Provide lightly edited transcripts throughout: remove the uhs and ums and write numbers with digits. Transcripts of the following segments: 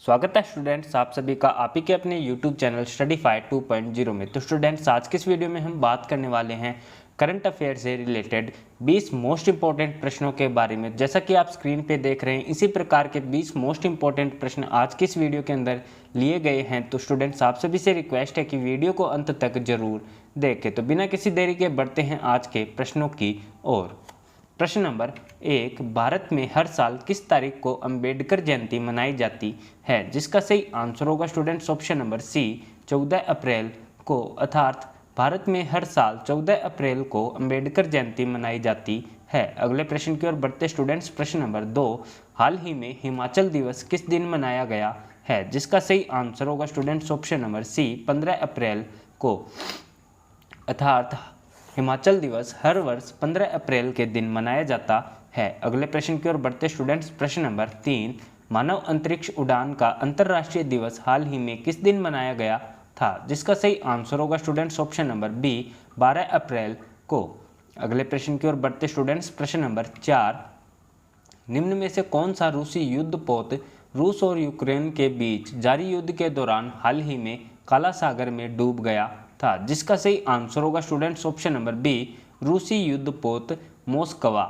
स्वागत है स्टूडेंट्स आप सभी का आप ही के अपने YouTube चैनल स्टडीफाई 2.0 में। तो स्टूडेंट्स आज के इस वीडियो में हम बात करने वाले हैं करंट अफेयर से रिलेटेड 20 मोस्ट इंपॉर्टेंट प्रश्नों के बारे में। जैसा कि आप स्क्रीन पे देख रहे हैं इसी प्रकार के 20 मोस्ट इंपॉर्टेंट प्रश्न आज की इस वीडियो के अंदर लिए गए हैं। तो स्टूडेंट्स आप सभी से रिक्वेस्ट है कि वीडियो को अंत तक जरूर देखें। तो बिना किसी देरी के बढ़ते हैं आज के प्रश्नों की ओर। प्रश्न नंबर 1, भारत में हर साल किस तारीख को अंबेडकर जयंती मनाई जाती है? जिसका सही आंसर होगा स्टूडेंट्स ऑप्शन नंबर सी 14 अप्रैल को, अर्थात भारत में हर साल 14 अप्रैल को अंबेडकर जयंती मनाई जाती है। अगले प्रश्न की ओर बढ़ते स्टूडेंट्स। प्रश्न नंबर 2, हाल ही में हिमाचल दिवस किस दिन मनाया गया है? जिसका सही आंसर होगा स्टूडेंट्स ऑप्शन नंबर सी 15 अप्रैल को, अर्थात हिमाचल दिवस हर वर्ष 15 अप्रैल के दिन मनाया जाता है। अगले प्रश्न की ओर बढ़ते स्टूडेंट्स। प्रश्न नंबर 3, मानव अंतरिक्ष उड़ान का अंतर्राष्ट्रीय दिवस हाल ही में किस दिन मनाया गया था? जिसका सही आंसर होगा स्टूडेंट्स ऑप्शन नंबर बी 12 अप्रैल को। अगले प्रश्न की ओर बढ़ते स्टूडेंट्स। प्रश्न नंबर 4, निम्न में से कौन सा रूसी युद्धपोत रूस और यूक्रेन के बीच जारी युद्ध के दौरान हाल ही में काला सागर में डूब गया था? जिसका सही आंसर होगा स्टूडेंट्स ऑप्शन नंबर बी रूसी युद्धपोत मोस्कवा।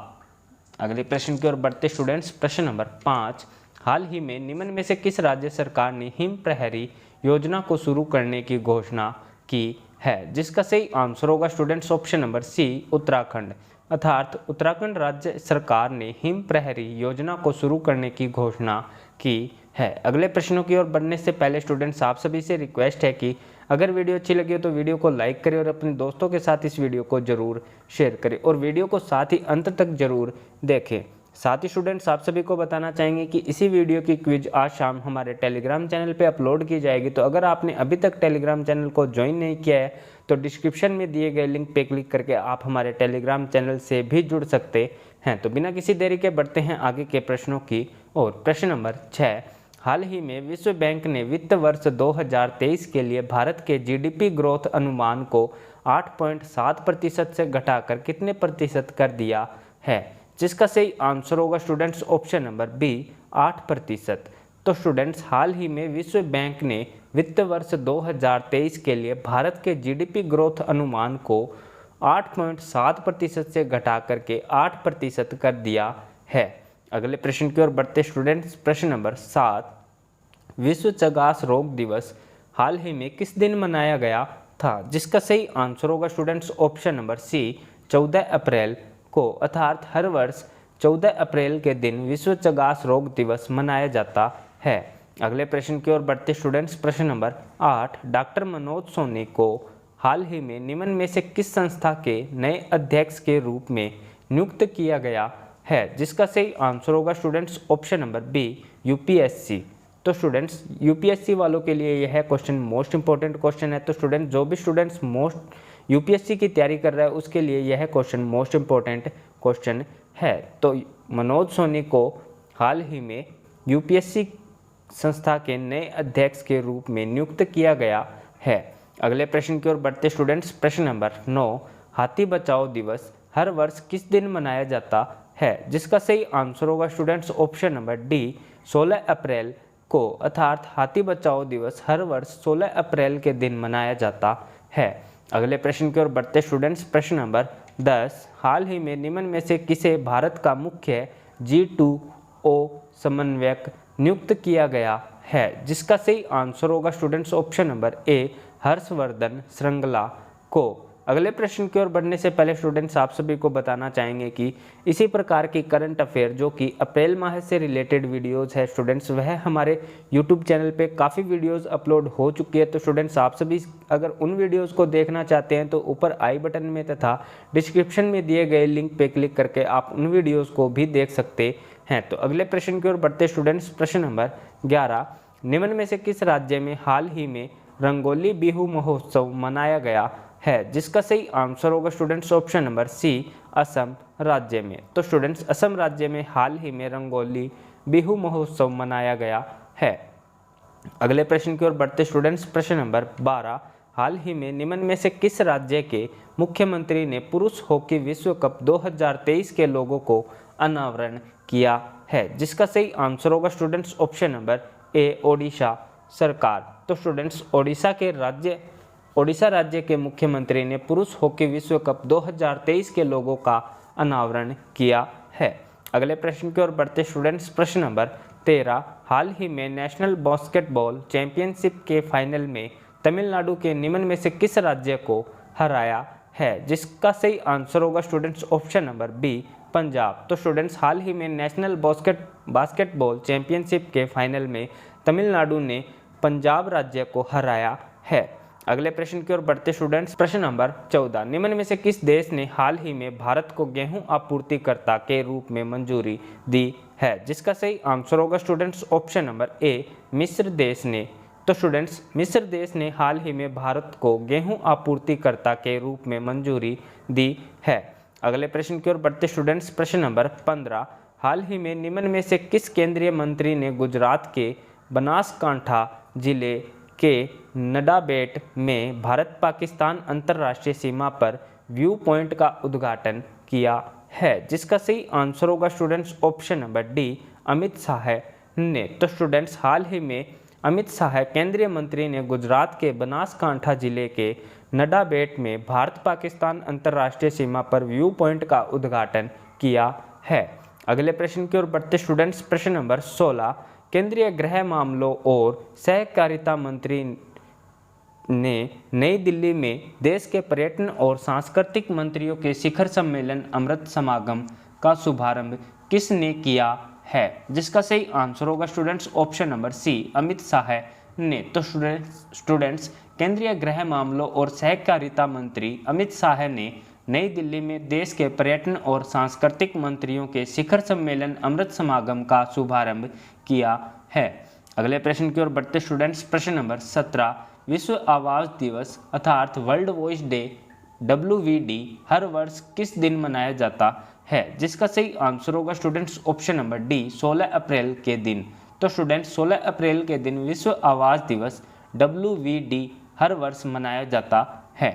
अगले प्रश्न की ओर बढ़ते स्टूडेंट्स। प्रश्न नंबर 5, हाल ही में निम्न में से किस राज्य सरकार ने हिम प्रहरी योजना को शुरू करने की घोषणा की है? जिसका सही आंसर होगा students option number C Uttarakhand, अर्थात उत्तराखंड राज्य सरकार ने हिम प्रहरी योजना को शुरू करने की घोषणा की है। अगले प्रश्नों की ओर बढ़ने से पहले स्टूडेंट्स आप सभी से रिक्वेस्ट है कि अगर वीडियो अच्छी लगी हो तो वीडियो को लाइक करें और अपने दोस्तों के साथ इस वीडियो को जरूर शेयर करें और वीडियो को साथ ही अंत तक जरूर देखें। साथ ही स्टूडेंट्स आप सभी को बताना चाहेंगे कि इसी वीडियो की क्विज आज शाम हमारे टेलीग्राम चैनल पे अपलोड की जाएगी। तो अगर आपने अभी तक टेलीग्राम चैनल को ज्वाइन नहीं किया है तो डिस्क्रिप्शन में दिए गए लिंक पे क्लिक करके आप हमारे टेलीग्राम चैनल से भी जुड़ सकते हैं। तो बिना किसी देरी के बढ़ते हैं आगे के प्रश्नों की ओर। प्रश्न नंबर 6, हाल ही में विश्व बैंक ने वित्त वर्ष 2023 के लिए भारत के जीडीपी ग्रोथ अनुमान को 8.7% से घटाकर कितने प्रतिशत कर दिया है? जिसका सही आंसर होगा स्टूडेंट्स ऑप्शन नंबर बी 8%। तो स्टूडेंट्स हाल ही में विश्व बैंक ने वित्त वर्ष 2023 के लिए भारत के जीडीपी ग्रोथ अनुमान को 8.7% से घटा करके 8% कर दिया है। अगले प्रश्न की ओर बढ़ते स्टूडेंट्स। प्रश्न नंबर 7, विश्व चगास रोग दिवस हाल ही में किस दिन मनाया गया था? जिसका सही आंसर होगा स्टूडेंट्स ऑप्शन नंबर सी 14 अप्रैल को, अर्थात हर वर्ष 14 अप्रैल के दिन विश्व चगास रोग दिवस मनाया जाता है। अगले प्रश्न की ओर बढ़ते स्टूडेंट्स। प्रश्न नंबर 8, डॉक्टर मनोज सोनी को हाल ही में निम्न में से किस संस्था के नए अध्यक्ष के रूप में नियुक्त किया गया है? जिसका सही आंसर होगा students option number B UPSC. तो स्टूडेंट्स यूपीएससी वालों के लिए यह क्वेश्चन मोस्ट इंपॉर्टेंट क्वेश्चन है। तो स्टूडेंट जो भी स्टूडेंट्स यूपीएससी की तैयारी कर रहा है उसके लिए यह क्वेश्चन मोस्ट इंपॉर्टेंट क्वेश्चन है। तो मनोज सोनी को हाल ही में यूपीएससी संस्था के नए अध्यक्ष के रूप में नियुक्त किया गया है। अगले प्रश्न की ओर बढ़ते स्टूडेंट्स। प्रश्न नंबर 9, हाथी बचाओ दिवस हर वर्ष किस दिन मनाया जाता है? जिसका सही आंसर होगा स्टूडेंट्स ऑप्शन नंबर डी 16 अप्रैल को, अर्थात हाथी बचाओ दिवस हर वर्ष 16 अप्रैल के दिन मनाया जाता है। अगले प्रश्न की ओर बढ़ते स्टूडेंट्स। प्रश्न नंबर 10, हाल ही में निम्न में से किसे भारत का मुख्य G2O समन्वयक नियुक्त किया गया है? जिसका सही आंसर होगा students option number A Harshvardhan Shringla को। अगले प्रश्न की ओर बढ़ने से पहले स्टूडेंट्स आप सभी को बताना चाहेंगे कि इसी प्रकार की करंट अफेयर जो कि अप्रैल माह से रिलेटेड वीडियोस है स्टूडेंट्स, वह हमारे यूट्यूब चैनल पे काफ़ी वीडियोस अपलोड हो चुकी है। तो स्टूडेंट्स आप सभी अगर उन वीडियोस को देखना चाहते हैं तो ऊपर आई बटन में तथा डिस्क्रिप्शन में दिए गए लिंक पे क्लिक करके आप उन वीडियोज़ को भी देख सकते हैं। तो अगले प्रश्न की ओर बढ़ते स्टूडेंट्स। प्रश्न नंबर 11, निम्न में से किस राज्य में हाल ही में रंगोली बिहू महोत्सव मनाया गया है? जिसका सही आंसर होगा students option number C Assam राज्य में। तो स्टूडेंट्स असम राज्य में हाल ही में रंगोली बिहू महोत्सव मनाया गया है। अगले प्रश्न की ओर बढ़ते स्टूडेंट्स। प्रश्न नंबर 12, हाल ही में निम्न में से किस राज्य के मुख्यमंत्री ने पुरुष हॉकी विश्व कप 2023 के लोगों को अनावरण किया है? जिसका सही आंसर होगा students option number A Odisha सरकार। तो स्टूडेंट्स ओडिशा राज्य के मुख्यमंत्री ने पुरुष हॉकी विश्व कप 2023 के लोगो का अनावरण किया है। अगले प्रश्न की ओर बढ़ते स्टूडेंट्स, प्रश्न नंबर 13, हाल ही में नेशनल बास्केटबॉल चैंपियनशिप के फाइनल में तमिलनाडु के निम्न में से किस राज्य को हराया है? जिसका सही आंसर होगा students option number B, Punjab. तो स्टूडेंट्स, हाल ही में नेशनल बास्केटबॉल चैंपियनशिप के फाइनल में तमिलनाडु ने पंजाब राज्य को हराया है। अगले प्रश्न की ओर बढ़ते स्टूडेंट्स, प्रश्न नंबर 14, निम्न में से किस देश ने हाल ही में भारत को गेहूं आपूर्तिकर्ता के रूप में मंजूरी दी है? जिसका सही आंसर होगा स्टूडेंट्स ऑप्शन नंबर ए, मिस्र देश ने। तो स्टूडेंट्स, मिस्र देश ने हाल ही में भारत को गेहूं आपूर्तिकर्ता के रूप में मंजूरी दी है। अगले प्रश्न की ओर बढ़ते स्टूडेंट्स, प्रश्न नंबर 15, हाल ही में निम्न में से किस केंद्रीय मंत्री ने गुजरात के बनासकांठा जिले के नडाबेट में भारत पाकिस्तान अंतर्राष्ट्रीय सीमा पर व्यू पॉइंट का उद्घाटन किया है? जिसका सही आंसर होगा students option number D, Amit Shah ने। तो स्टूडेंट्स, हाल ही में अमित शाह केंद्रीय मंत्री ने गुजरात के बनासकांठा जिले के नडाबेट में भारत पाकिस्तान अंतर्राष्ट्रीय सीमा पर व्यू पॉइंट का उद्घाटन किया है। अगले प्रश्न की ओर बढ़ते स्टूडेंट्स, प्रश्न नंबर 16, केंद्रीय गृह मामलों और सहकारिता मंत्री ने नई दिल्ली में देश के पर्यटन और सांस्कृतिक मंत्रियों के शिखर सम्मेलन अमृत समागम का शुभारंभ किसने किया है? जिसका सही आंसर होगा students option number C, Amit Shah ने। तो स्टूडेंट्स, केंद्रीय गृह मामलों और सहकारिता मंत्री अमित शाह ने नई दिल्ली में देश के पर्यटन और सांस्कृतिक मंत्रियों के शिखर सम्मेलन अमृत समागम का शुभारंभ किया है। अगले प्रश्न की ओर बढ़ते स्टूडेंट्स, प्रश्न नंबर 17, विश्व आवास दिवस अर्थात वर्ल्ड वॉइस डे WVD हर वर्ष किस दिन मनाया जाता है? जिसका सही आंसर होगा स्टूडेंट्स ऑप्शन नंबर डी, 16 अप्रैल के दिन। तो स्टूडेंट्स, 16 अप्रैल के दिन विश्व आवास दिवस WVD हर वर्ष मनाया जाता है।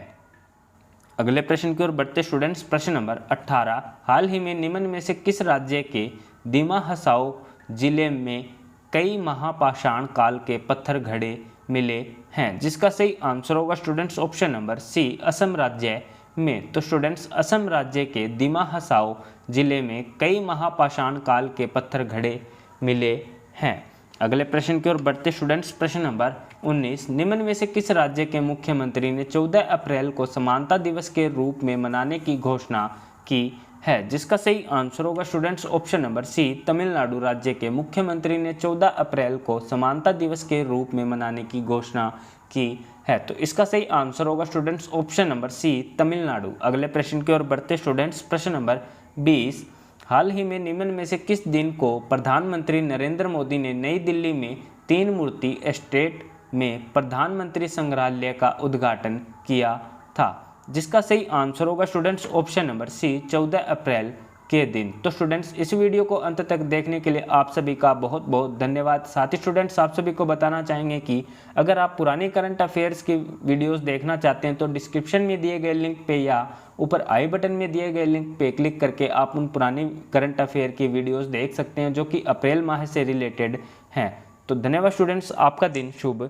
अगले प्रश्न की ओर बढ़ते स्टूडेंट्स, प्रश्न नंबर 18, हाल ही में निम्न में से किस राज्य के दिमा हसाओ जिले में कई महापाषाण काल के पत्थर घड़े मिले हैं? जिसका सही आंसर होगा students option number C, Assam राज्य में। तो स्टूडेंट्स, असम राज्य के दिमा हसाओ जिले में कई महापाषाण काल के पत्थर घड़े मिले हैं। अगले प्रश्न की ओर बढ़ते स्टूडेंट्स, प्रश्न नंबर 19, निम्न में से किस राज्य के मुख्यमंत्री ने 14 अप्रैल को समानता दिवस के रूप में मनाने की घोषणा की है? जिसका सही आंसर होगा students option number C, Tamil Nadu राज्य के मुख्यमंत्री ने 14 अप्रैल को समानता दिवस के रूप में मनाने की घोषणा की है। तो इसका सही आंसर होगा students option number C, Tamil Nadu. अगले प्रश्न की ओर बढ़ते स्टूडेंट्स, प्रश्न नंबर 20, हाल ही में निम्न में से किस दिन को प्रधानमंत्री नरेंद्र मोदी ने नई दिल्ली में 3 मूर्ति एस्टेट में प्रधानमंत्री संग्रहालय का उद्घाटन किया था? जिसका सही आंसर होगा स्टूडेंट्स ऑप्शन नंबर सी, 14 अप्रैल के दिन। तो स्टूडेंट्स, इस वीडियो को अंत तक देखने के लिए आप सभी का बहुत बहुत धन्यवाद। साथ ही स्टूडेंट्स, आप सभी को बताना चाहेंगे कि अगर आप पुरानी करंट अफेयर्स की वीडियोस देखना चाहते हैं तो डिस्क्रिप्शन में दिए गए लिंक पे या ऊपर आई बटन में दिए गए लिंक पे क्लिक करके आप उन पुरानी करंट अफेयर की वीडियोज़ देख सकते हैं जो कि अप्रैल माह से रिलेटेड हैं। तो धन्यवाद स्टूडेंट्स, आपका दिन शुभ